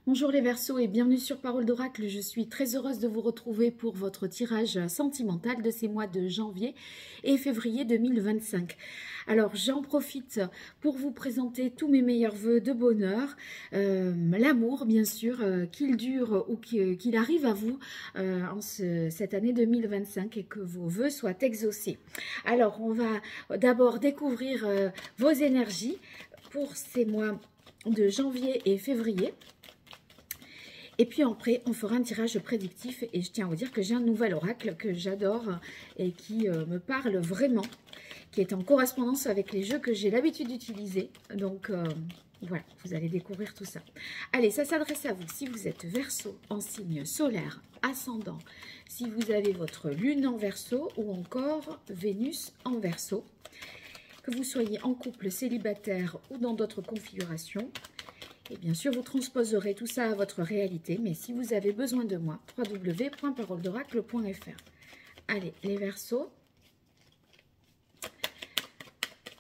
Bonjour les Verseaux et bienvenue sur Parole d'Oracle. Je suis très heureuse de vous retrouver pour votre tirage sentimental de ces mois de janvier et février 2025. Alors j'en profite pour vous présenter tous mes meilleurs vœux de bonheur, l'amour bien sûr, qu'il dure ou qu'il arrive à vous cette année 2025 et que vos vœux soient exaucés. Alors on va d'abord découvrir vos énergies pour ces mois de janvier et février. Et puis après, on fera un tirage prédictif et je tiens à vous dire que j'ai un nouvel oracle que j'adore et qui me parle vraiment, qui est en correspondance avec les jeux que j'ai l'habitude d'utiliser. Donc voilà, vous allez découvrir tout ça. Allez, ça s'adresse à vous si vous êtes Verseau en signe solaire, ascendant, si vous avez votre lune en Verseau ou encore Vénus en Verseau, que vous soyez en couple, célibataire ou dans d'autres configurations. Et bien sûr, vous transposerez tout ça à votre réalité. Mais si vous avez besoin de moi, www.paroledoracle.fr. Allez, les Verseaux,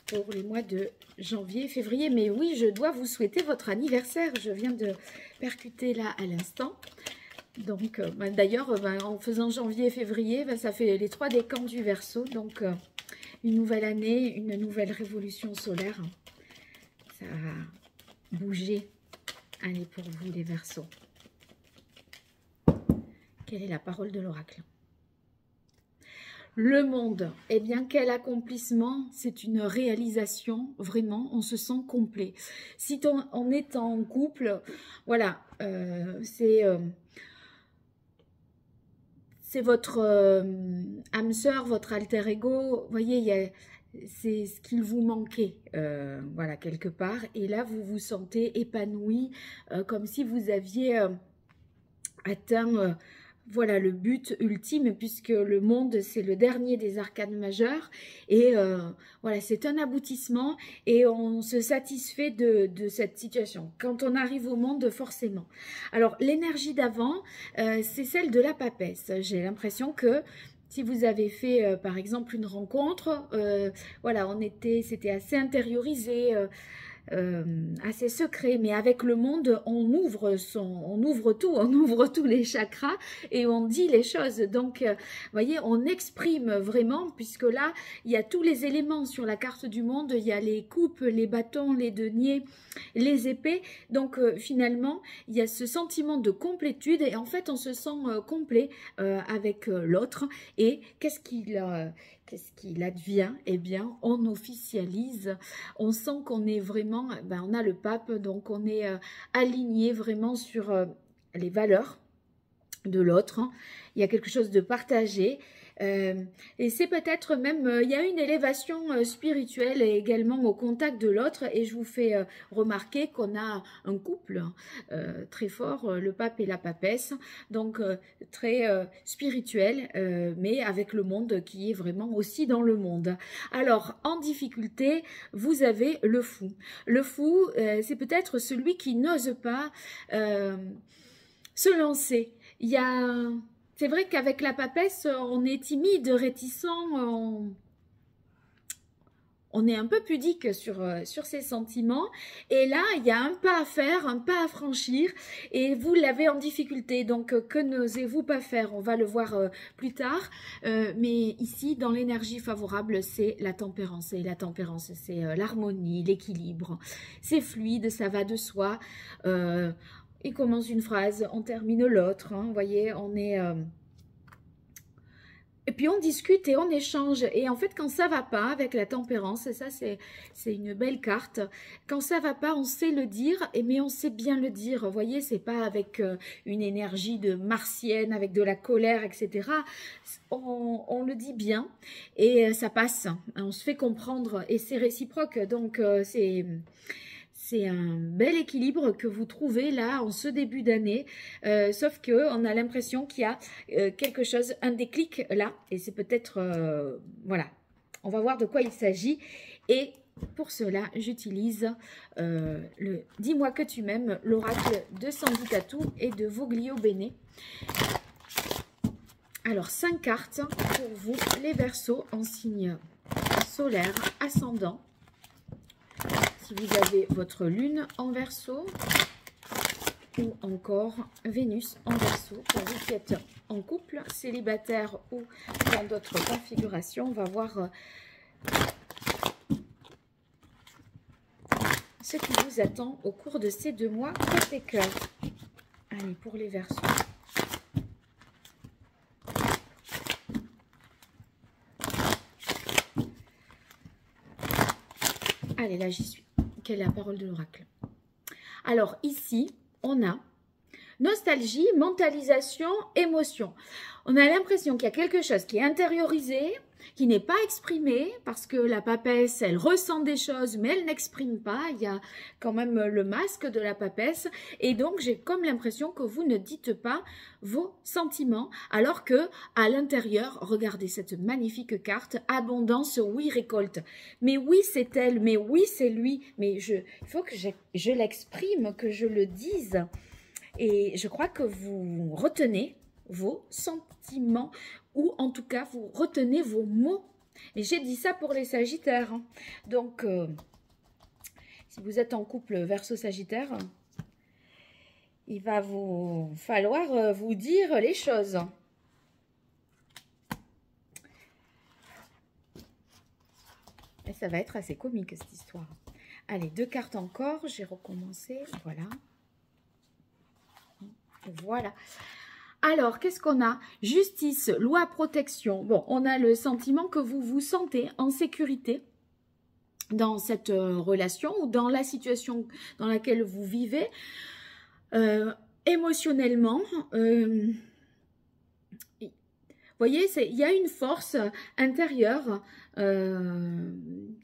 pour les mois de janvier et février. Mais oui, je dois vous souhaiter votre anniversaire. Je viens de percuter là à l'instant. Donc, d'ailleurs, en faisant janvier et février, ça fait les 3 décans du Verseau. Donc, une nouvelle année, une nouvelle révolution solaire. Ça va bouger. Allez, pour vous les Verseaux. Quelle est la parole de l'oracle? Le monde, eh bien quel accomplissement, c'est une réalisation, vraiment, on se sent complet. Si on est en couple, voilà, c'est votre âme sœur, votre alter ego, vous voyez, c'est ce qu'il vous manquait, voilà, quelque part. Et là, vous vous sentez épanoui, comme si vous aviez atteint, voilà, le but ultime, puisque le monde, c'est le dernier des arcanes majeures. Et voilà, c'est un aboutissement et on se satisfait de cette situation. Quand on arrive au monde, forcément. Alors, l'énergie d'avant, c'est celle de la papesse. J'ai l'impression que si vous avez fait, par exemple, une rencontre, voilà, c'était assez intériorisé, assez secret, mais avec le monde, on ouvre tout, on ouvre tous les chakras et on dit les choses. Donc, vous voyez, on exprime vraiment, puisque là, il y a tous les éléments sur la carte du monde. Il y a les coupes, les bâtons, les deniers, les épées. Donc, finalement, il y a ce sentiment de complétude et en fait, on se sent complet avec l'autre. Et qu'est-ce qu'il advient? Eh bien, on officialise. On sent qu'on est vraiment, on a le pape, donc on est aligné vraiment sur les valeurs de l'autre. Il y a quelque chose de partagé. Et c'est peut-être même, il y a une élévation spirituelle et également au contact de l'autre. Et je vous fais remarquer qu'on a un couple très fort, le pape et la papesse, donc très spirituel, mais avec le monde qui est vraiment aussi dans le monde. Alors, en difficulté, vous avez le fou. Le fou, c'est peut-être celui qui n'ose pas se lancer. Il y a... C'est vrai qu'avec la papesse, on est timide, réticent, on est un peu pudique sur ses sentiments. Et là, il y a un pas à faire, un pas à franchir, et vous l'avez en difficulté. Donc, que n'osez-vous pas faire? On va le voir plus tard. Mais ici, dans l'énergie favorable, c'est la tempérance. Et la tempérance, c'est l'harmonie, l'équilibre. C'est fluide, ça va de soi. Il commence une phrase, on termine l'autre, hein, vous voyez, on est... Et puis on discute et on échange. Et en fait, quand ça va pas avec la tempérance, et ça c'est une belle carte, quand ça va pas, on sait le dire, mais on sait bien le dire. Vous voyez, c'est pas avec une énergie de martienne, avec de la colère, etc. On le dit bien et ça passe. On se fait comprendre et c'est réciproque. Donc c'est un bel équilibre que vous trouvez là en ce début d'année, sauf qu'on a l'impression qu'il y a quelque chose, un déclic là, et c'est peut-être, voilà, on va voir de quoi il s'agit. Et pour cela, j'utilise le « Dis-moi que tu m'aimes », l'oracle de Sandy Tatou et de Voglio Bene. Alors, 5 cartes pour vous, les Verseaux en signe solaire, ascendant. Si vous avez votre lune en Verseau, ou encore Vénus en Verseau. Pour vous qui êtes en couple, célibataire ou dans d'autres configurations, on va voir ce qui vous attend au cours de ces 2 mois côté cœur. Allez, pour les Verseaux. Allez, là, j'y suis. Quelle est la parole de l'oracle? Alors, ici, on a nostalgie, mentalisation, émotion. On a l'impression qu'il y a quelque chose qui est intériorisé, qui n'est pas exprimé, parce que la papesse, elle ressent des choses, mais elle n'exprime pas. Il y a quand même le masque de la papesse. Et donc, j'ai comme l'impression que vous ne dites pas vos sentiments, alors que à l'intérieur, regardez cette magnifique carte, abondance, oui, récolte. Mais oui, c'est elle, mais oui, c'est lui. Mais il faut que je l'exprime, que je le dise. Et je crois que vous retenez vos sentiments, ou en tout cas, vous retenez vos mots. Et j'ai dit ça pour les Sagittaires. Donc, si vous êtes en couple Verseau-Sagittaire, il va vous falloir vous dire les choses. Et ça va être assez comique, cette histoire. Allez, 2 cartes encore. J'ai recommencé. Voilà. Voilà. Alors, qu'est-ce qu'on a? Justice, loi, protection. Bon, on a le sentiment que vous vous sentez en sécurité dans cette relation ou dans la situation dans laquelle vous vivez. Émotionnellement, vous voyez, il y a une force intérieure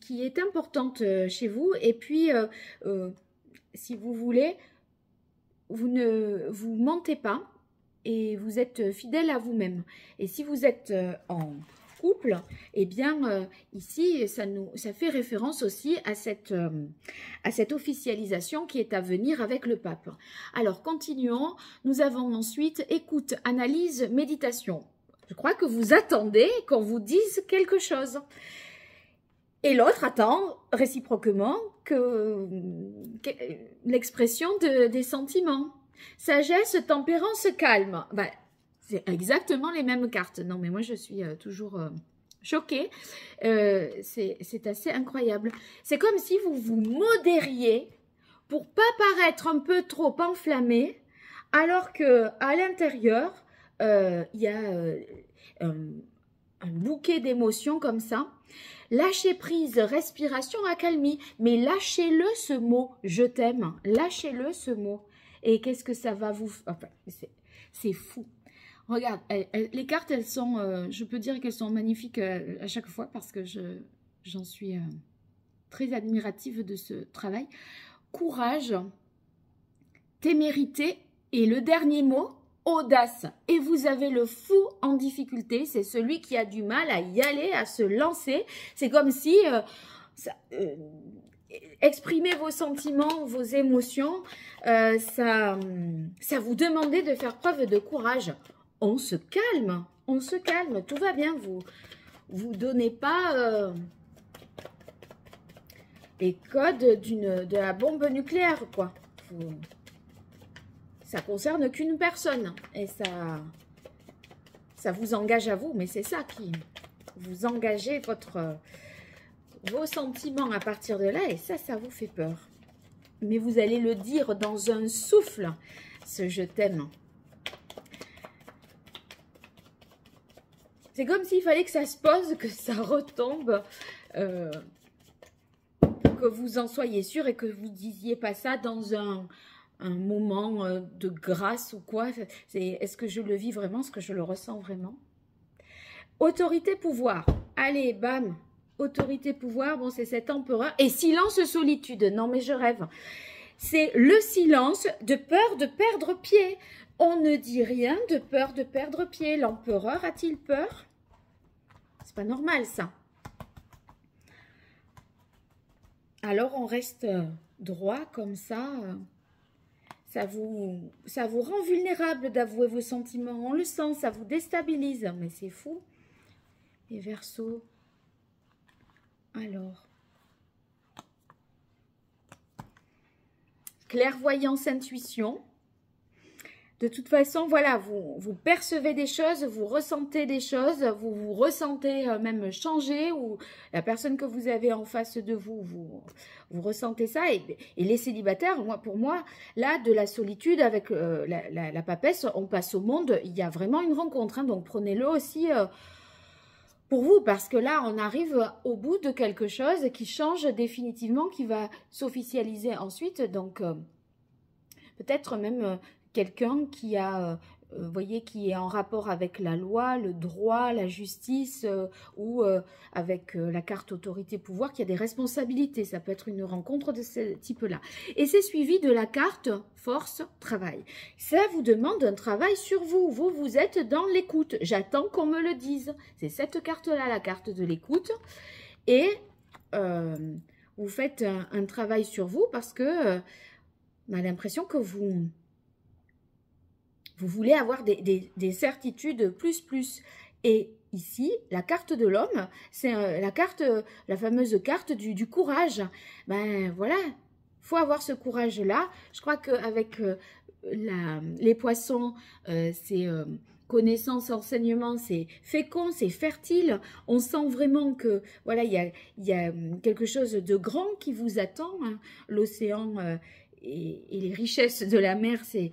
qui est importante chez vous. Et puis, si vous voulez, vous ne vous mentez pas et vous êtes fidèle à vous-même. Et si vous êtes en couple, eh bien, ici, ça fait référence aussi à cette officialisation qui est à venir avec le pape. Alors, continuons. Nous avons ensuite écoute, analyse, méditation. Je crois que vous attendez qu'on vous dise quelque chose. Et l'autre attend réciproquement que l'expression des sentiments. Sagesse, tempérance, calme. Ben, c'est exactement les mêmes cartes. Non, mais moi, je suis toujours choquée. C'est assez incroyable. C'est comme si vous vous modériez pour pas paraître un peu trop enflammé, alors que à l'intérieur, il y a un bouquet d'émotions comme ça. Lâcher prise, respiration, accalmie. Mais lâchez-le ce mot, je t'aime. Lâchez-le ce mot. Et qu'est-ce que ça va vous... Enfin, c'est fou. Regarde, les cartes, elles sont... je peux dire qu'elles sont magnifiques à chaque fois parce que j'en suis très admirative de ce travail. Courage, témérité et le dernier mot, audace. Et vous avez le fou en difficulté, c'est celui qui a du mal à y aller, à se lancer. C'est comme si exprimer vos sentiments, vos émotions, ça vous demandait de faire preuve de courage. On se calme, tout va bien. Vous donnez pas les codes de la bombe nucléaire, quoi. Ça concerne qu'une personne et ça vous engage à vous, mais c'est ça qui vous engagez vos sentiments à partir de là et ça vous fait peur. Mais vous allez le dire dans un souffle, ce je t'aime. C'est comme s'il fallait que ça se pose, que ça retombe, que vous en soyez sûr et que vous disiez pas ça dans un moment de grâce ou quoi. Est-ce que je le vis vraiment? Est-ce que je le ressens vraiment? Autorité, pouvoir. Allez, bam. Autorité, pouvoir. Bon, c'est cet empereur. Et silence, solitude. Non, mais je rêve. C'est le silence de peur de perdre pied. On ne dit rien de peur de perdre pied. L'empereur a-t-il peur? C'est pas normal, ça. Alors, on reste droit comme ça. Ça vous rend vulnérable d'avouer vos sentiments. On le sent, ça vous déstabilise. Mais c'est fou. Et Verseau. Alors. Clairvoyance, intuition. de toute façon, voilà, vous percevez des choses, vous ressentez des choses, vous vous ressentez même changer, ou la personne que vous avez en face de vous, vous ressentez ça. Et les célibataires, pour moi, là, de la solitude avec la papesse, on passe au monde, il y a vraiment une rencontre. Hein, donc, prenez-le aussi pour vous, parce que là, on arrive au bout de quelque chose qui change définitivement, qui va s'officialiser ensuite. Donc, peut-être même quelqu'un qui a, voyez, qui est en rapport avec la loi, le droit, la justice, ou avec la carte autorité-pouvoir, qui a des responsabilités. Ça peut être une rencontre de ce type-là. Et c'est suivi de la carte force-travail. Ça vous demande un travail sur vous. Vous êtes dans l'écoute. J'attends qu'on me le dise. C'est cette carte-là, la carte de l'écoute. Et vous faites un travail sur vous parce que on a l'impression que vous voulez avoir des certitudes plus. Et ici, la carte de l'homme, c'est la fameuse carte du courage. Ben voilà, il faut avoir ce courage-là. Je crois qu'avec les poissons, c'est connaissance, enseignement, c'est fécond, c'est fertile. On sent vraiment que voilà, il y a quelque chose de grand qui vous attend. Hein. L'océan et les richesses de la mer, c'est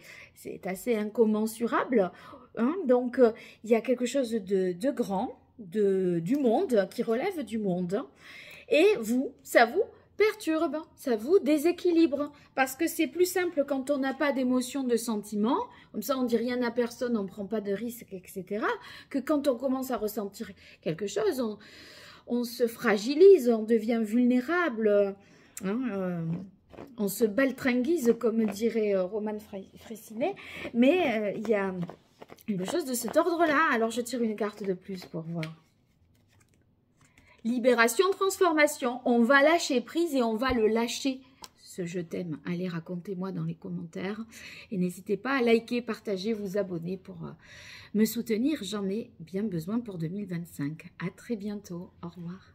assez incommensurable. Hein. Donc, il y a quelque chose de grand, du monde, qui relève du monde. Et ça vous perturbe, ça vous déséquilibre. Parce que c'est plus simple quand on n'a pas d'émotion, de sentiment. Comme ça, on dit rien à personne, on ne prend pas de risques, etc. Que quand on commence à ressentir quelque chose, on se fragilise, on devient vulnérable. Hein, on se baltringuise, comme dirait Roman Frécinet, mais il y a une chose de cet ordre-là. Alors, je tire une carte de plus pour voir. Libération, transformation. On va lâcher prise et on va le lâcher. Ce je t'aime, allez, racontez-moi dans les commentaires. Et n'hésitez pas à liker, partager, vous abonner pour me soutenir. J'en ai bien besoin pour 2025. À très bientôt. Au revoir.